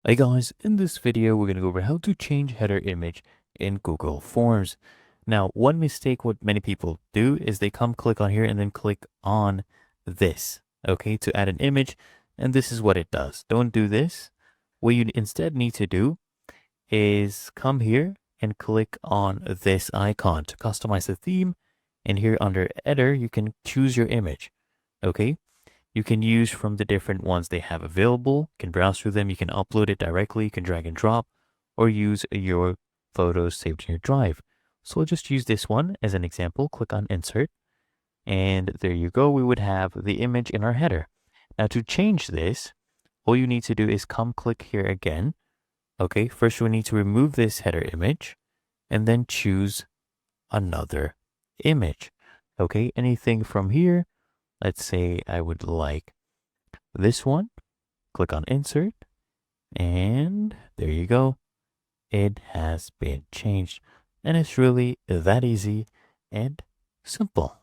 Hey guys, in this video, we're going to go over how to change header image in Google Forms. Now, one mistake what many people do is they click on here and then click on this, okay, to add an image. And this is what it does. Don't do this. What you instead need to do is come here and click on this icon to customize the theme. And here under header, you can choose your image, okay? You can use from the different ones they have available. You can browse through them. You can upload it directly. You can drag and drop or use your photos saved in your drive. So we'll just use this one as an example. Click on insert. And there you go. We would have the image in our header. Now to change this, all you need to do is come click here again. Okay, first we need to remove this header image and then choose another image. Okay, anything from here. Let's say I would like this one. Click on insert and there you go. It has been changed and it's really that easy and simple.